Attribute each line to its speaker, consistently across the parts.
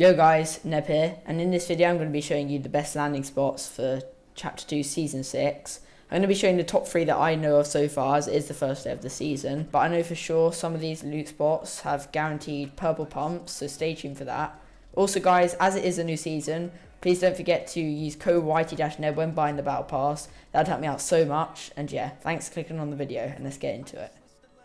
Speaker 1: Yo guys, Neb here, and in this video I'm going to be showing you the best landing spots for Chapter 2 Season 6. I'm going to be showing the top 3 that I know of so far, as it is the first day of the season, but I know for sure some of these loot spots have guaranteed purple pumps, so stay tuned for that. Also guys, as it is a new season, please don't forget to use code YT-NEB when buying the Battle Pass. That would help me out so much, and yeah, thanks for clicking on the video, and let's get into it.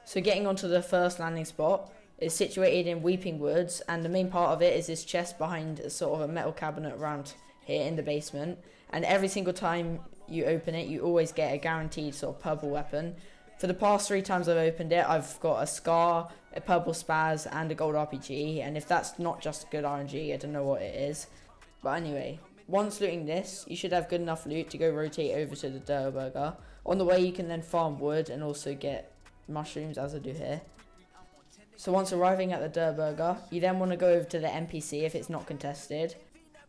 Speaker 1: So getting onto the first landing spot, is situated in Weeping Woods, and the main part of it is this chest behind a sort of a metal cabinet around here in the basement, and every single time you open it you always get a guaranteed sort of purple weapon. For the past 3 times I've opened it, I've got a Scar, a purple Spaz and a gold RPG, and if that's not just good RNG, I don't know what it is. But anyway, once looting this, you should have good enough loot to go rotate over to the Durburger. On the way you can then farm wood and also get mushrooms, as I do here. So once arriving at the Durburger, you then want to go over to the NPC if it's not contested.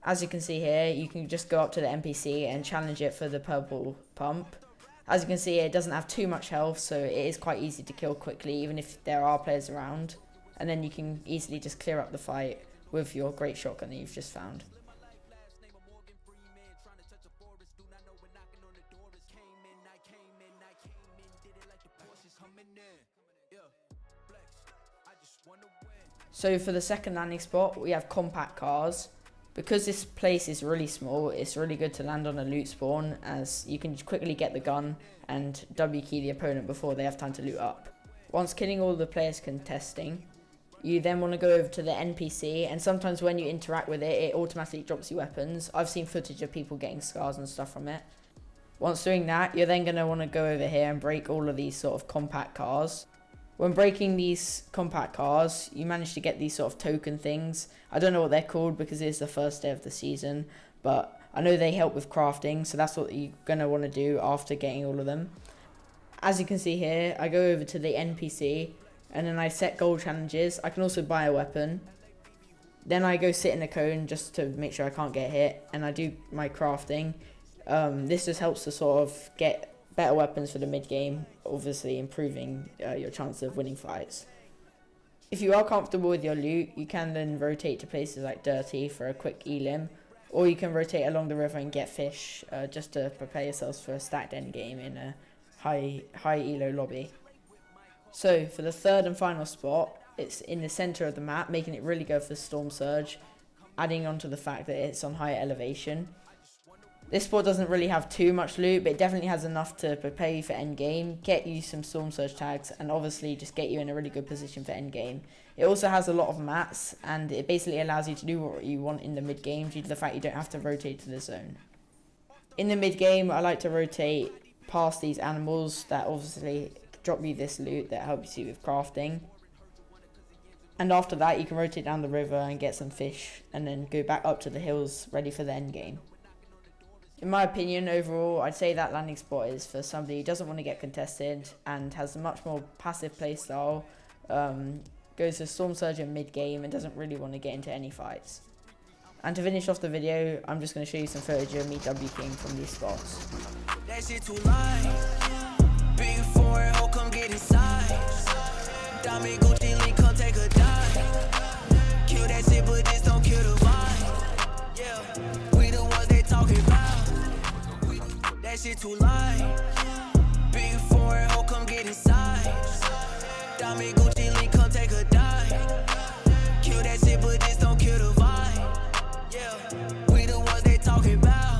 Speaker 1: As you can see here, you can just go up to the NPC and challenge it for the purple pump. As you can see, it doesn't have too much health, so it is quite easy to kill quickly, even if there are players around. And then you can easily just clear up the fight with your great shotgun that you've just found. So for the second landing spot, we have compact cars. Because this place is really small, it's really good to land on a loot spawn, as you can quickly get the gun and W key the opponent before they have time to loot up. Once killing all the players contesting, you then want to go over to the NPC, and sometimes when you interact with it, it automatically drops you weapons. I've seen footage of people getting scars and stuff from it. Once doing that, you're then going to want to go over here and break all of these sort of compact cars. When breaking these compact cars, you manage to get these sort of token things. I don't know what they're called because it is the first day of the season, but I know they help with crafting, so that's what you're going to want to do after getting all of them. As you can see here, I go over to the NPC, and then I set gold challenges. I can also buy a weapon. Then I go sit in a cone just to make sure I can't get hit, and I do my crafting. This just helps to sort of get better weapons for the mid game, obviously improving your chance of winning fights. If you are comfortable with your loot, you can then rotate to places like Dirty for a quick elim, or you can rotate along the river and get fish just to prepare yourselves for a stacked end game in a high elo lobby. So for the third and final spot, it's in the center of the map, making it really go for stormsurge, adding on to the fact that it's on higher elevation. This spot doesn't really have too much loot, but it definitely has enough to prepare you for endgame, get you some stormsurge tags, and obviously just get you in a really good position for endgame. It also has a lot of mats, and it basically allows you to do what you want in the mid game due to the fact you don't have to rotate to the zone. In the mid game, I like to rotate past these animals that obviously drop you this loot that helps you with crafting. And after that, you can rotate down the river and get some fish, and then go back up to the hills ready for the end game. In my opinion, overall, I'd say that landing spot is for somebody who doesn't want to get contested and has a much more passive playstyle, goes to stormsurge in mid-game and doesn't really want to get into any fights. And to finish off the video, I'm just going to show you some footage of me W-king from these spots. That shit too light. Big foreign hoe, come get inside. Diamond Gucci link, come take a dive. Kill that shit, but just don't kill the vibe. Yeah, we the ones they talking about. That shit too light. Big foreign hoe, come get inside. Diamond Gucci link, come take a dive. Kill that shit, but just don't kill the vibe. Yeah, we the ones they talking about.